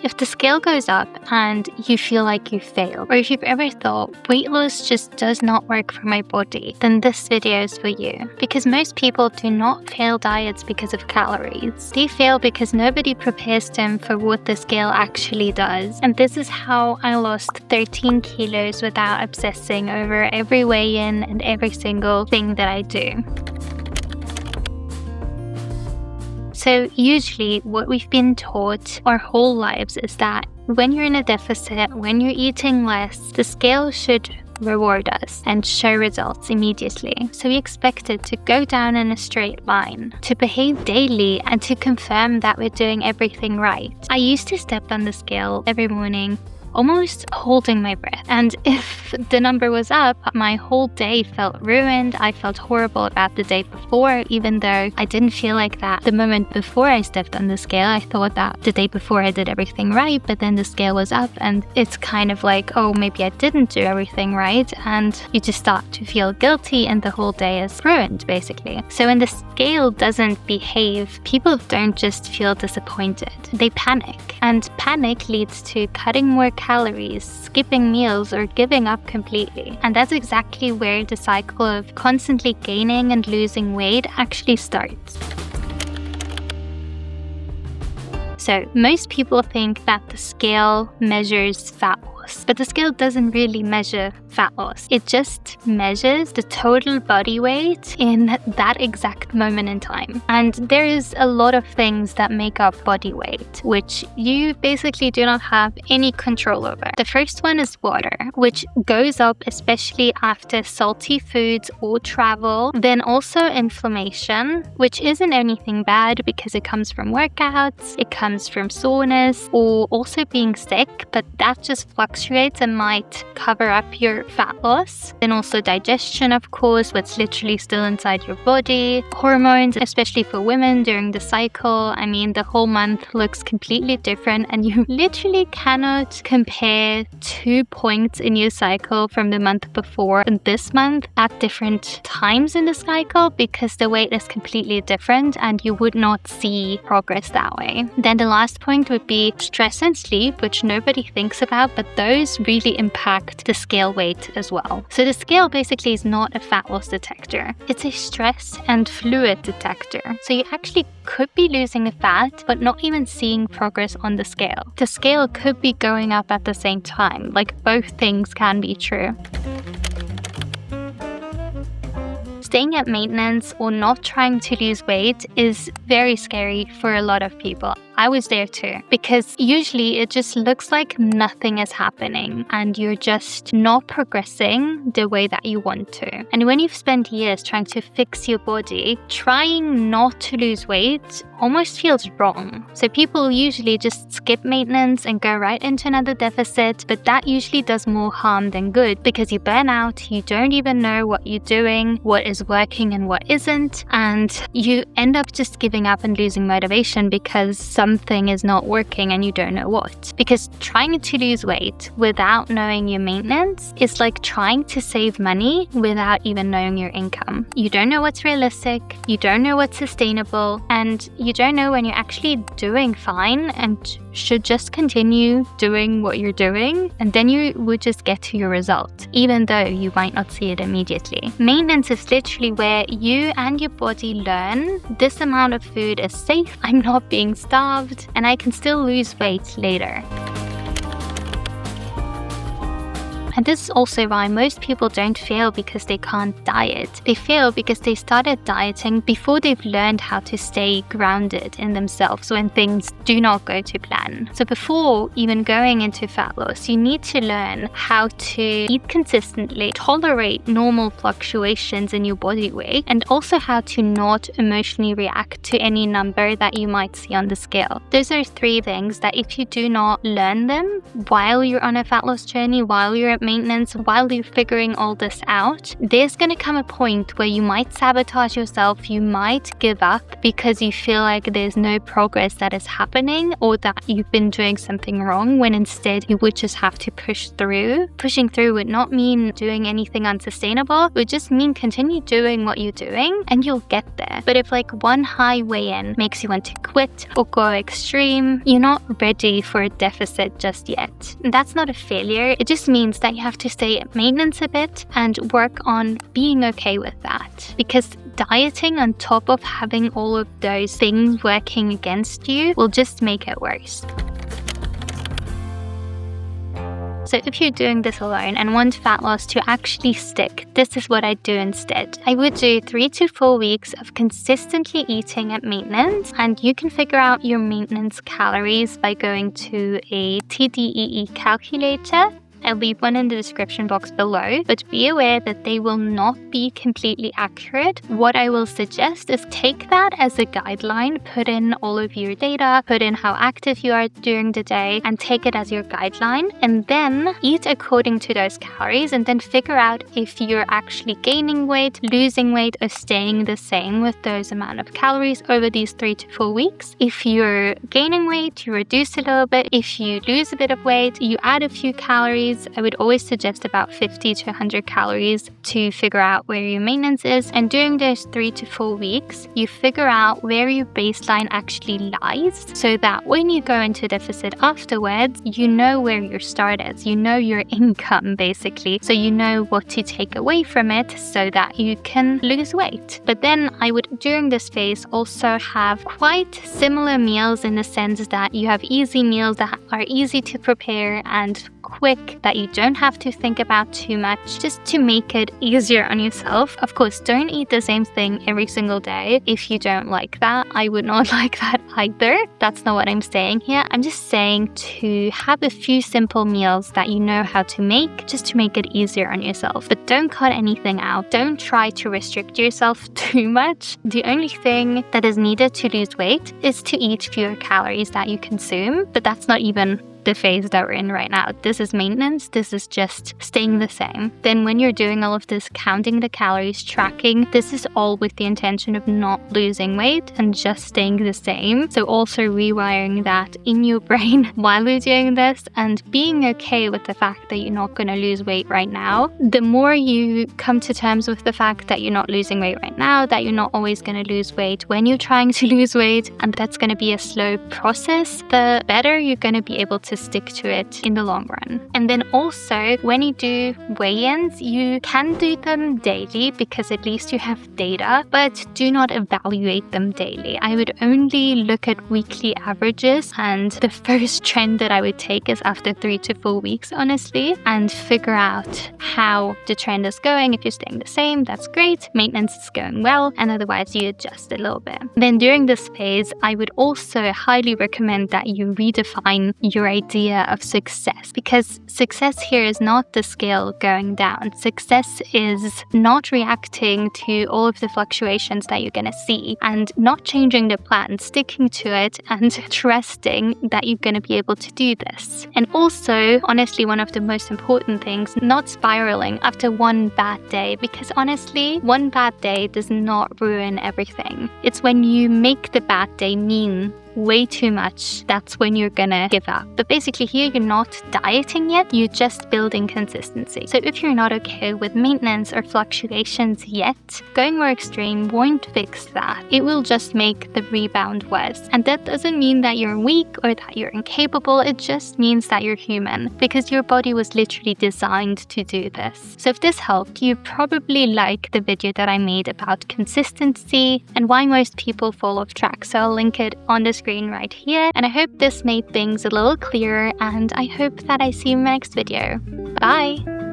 If the scale goes up and you feel like you failed, or if you've ever thought weight loss just does not work for my body, then this video is for you. Because most people do not fail diets because of calories. They fail because nobody prepares them for what the scale actually does. And this is how I lost 13 kilos without obsessing over every weigh-in and every single thing that I do. So usually what we've been taught our whole lives is that when you're in a deficit, when you're eating less, the scale should reward us and show results immediately. So we expect it to go down in a straight line, to behave daily, and to confirm that we're doing everything right. I used to step on the scale every morning, almost holding my breath. And if the number was up, my whole day felt ruined. I felt horrible about the day before, even though I didn't feel like that the moment before I stepped on the scale. I thought that the day before I did everything right, but then the scale was up and it's kind of like, oh, maybe I didn't do everything right. And you just start to feel guilty and the whole day is ruined, basically. So when the scale doesn't behave, people don't just feel disappointed. They panic. And panic leads to cutting more calories, skipping meals, or giving up completely. And that's exactly where the cycle of constantly gaining and losing weight actually starts. So most people think that the scale measures fat loss, but the scale doesn't really measure fat loss. It just measures the total body weight in that exact moment in time. And there is a lot of things that make up body weight, which you basically do not have any control over. The first one is water, which goes up especially after salty foods or travel. Then also inflammation, which isn't anything bad because it comes from workouts, it comes from soreness, or also being sick, but that just fluctuates and might cover up your fat loss. Then also digestion, of course, what's literally still inside your body. Hormones, especially for women during the cycle. I mean, the whole month looks completely different and you literally cannot compare 2 points in your cycle from the month before and this month at different times in the cycle because the weight is completely different and you would not see progress that way. Then the last point would be stress and sleep, which nobody thinks about, but those really impact the scale weight as well. So the scale basically is not a fat loss detector. It's a stress and fluid detector. So you actually could be losing the fat, but not even seeing progress on the scale. The scale could be going up at the same time. Like both things can be true. Staying at maintenance or not trying to lose weight is very scary for a lot of people. I was there too, because usually it just looks like nothing is happening and you're just not progressing the way that you want to. And when you've spent years trying to fix your body, trying not to lose weight almost feels wrong. So people usually just skip maintenance and go right into another deficit, but that usually does more harm than good because you burn out, you don't even know what you're doing, what is working and what isn't, and you end up just giving up and losing motivation because something is not working and you don't know what. Because trying to lose weight without knowing your maintenance is like trying to save money without even knowing your income. You don't know what's realistic, you don't know what's sustainable, and you don't know when you're actually doing fine and should just continue doing what you're doing, and then you would just get to your result, even though you might not see it immediately. Maintenance is literally where you and your body learn this amount of food is safe, I'm not being starved, and I can still lose weight later. And this is also why most people don't fail because they can't diet. They fail because they started dieting before they've learned how to stay grounded in themselves when things do not go to plan. So before even going into fat loss, you need to learn how to eat consistently, tolerate normal fluctuations in your body weight, and also how to not emotionally react to any number that you might see on the scale. Those are 3 things that if you do not learn them while you're on a fat loss journey, while you're at maintenance while you're figuring all this out, there's going to come a point where you might sabotage yourself, you might give up because you feel like there's no progress that is happening or that you've been doing something wrong, when instead you would just have to push through. Pushing through would not mean doing anything unsustainable, it would just mean continue doing what you're doing and you'll get there. But if like one high weigh-in makes you want to quit or go extreme, you're not ready for a deficit just yet. And that's not a failure, it just means that you have to stay at maintenance a bit and work on being okay with that. Because dieting on top of having all of those things working against you will just make it worse. So if you're doing this alone and want fat loss to actually stick, this is what I'd do instead. I would do 3 to 4 weeks of consistently eating at maintenance, and you can figure out your maintenance calories by going to a TDEE calculator. I'll leave one in the description box below, but be aware that they will not be completely accurate. What I will suggest is take that as a guideline, put in all of your data, put in how active you are during the day, and take it as your guideline, and then eat according to those calories, and then figure out if you're actually gaining weight, losing weight, or staying the same with those amount of calories over these 3 to 4 weeks. If you're gaining weight, you reduce a little bit. If you lose a bit of weight, you add a few calories. I would always suggest about 50 to 100 calories to figure out where your maintenance is. And during those 3 to 4 weeks, you figure out where your baseline actually lies, so that when you go into deficit afterwards, you know where your start is. You know your income, basically. So you know what to take away from it so that you can lose weight. But then I would, during this phase, also have quite similar meals in the sense that you have easy meals that are easy to prepare and quick, that you don't have to think about too much, just to make it easier on yourself. Of course, don't eat the same thing every single day if you don't like that. I would not like that either. That's not what I'm saying here. I'm just saying to have a few simple meals that you know how to make, just to make it easier on yourself. But don't cut anything out. Don't try to restrict yourself too much. The only thing that is needed to lose weight is to eat fewer calories that you consume, but that's not even the phase that we're in right now. This is maintenance. This is just staying the same. Then when you're doing all of this, counting the calories, tracking, this is all with the intention of not losing weight and just staying the same. So also rewiring that in your brain while you're doing this and being okay with the fact that you're not going to lose weight right now. The more you come to terms with the fact that you're not losing weight right now, that you're not always going to lose weight when you're trying to lose weight, and that's going to be a slow process, the better you're going to be able to stick to it in the long run. And then also, when you do weigh-ins, you can do them daily because at least you have data, but do not evaluate them daily. I would only look at weekly averages, and the first trend that I would take is after 3 to 4 weeks, honestly, and figure out how the trend is going. If you're staying the same, that's great. Maintenance is going well, and otherwise you adjust a little bit. Then during this phase, I would also highly recommend that you redefine your idea of success, because success here is not the scale going down. Success is not reacting to all of the fluctuations that you're going to see and not changing the plan, sticking to it and trusting that you're going to be able to do this. And also, honestly, one of the most important things, not spiraling after one bad day, because honestly, one bad day does not ruin everything. It's when you make the bad day mean way too much, that's when you're gonna give up. But basically here you're not dieting yet, you're just building consistency. So if you're not okay with maintenance or fluctuations yet, going more extreme won't fix that. It will just make the rebound worse. And that doesn't mean that you're weak or that you're incapable, it just means that you're human, because your body was literally designed to do this. So if this helped, you probably like the video that I made about consistency and why most people fall off track. So I'll link it on the screen right here, and I hope this made things a little clearer, and I hope that I see you in my next video. Bye!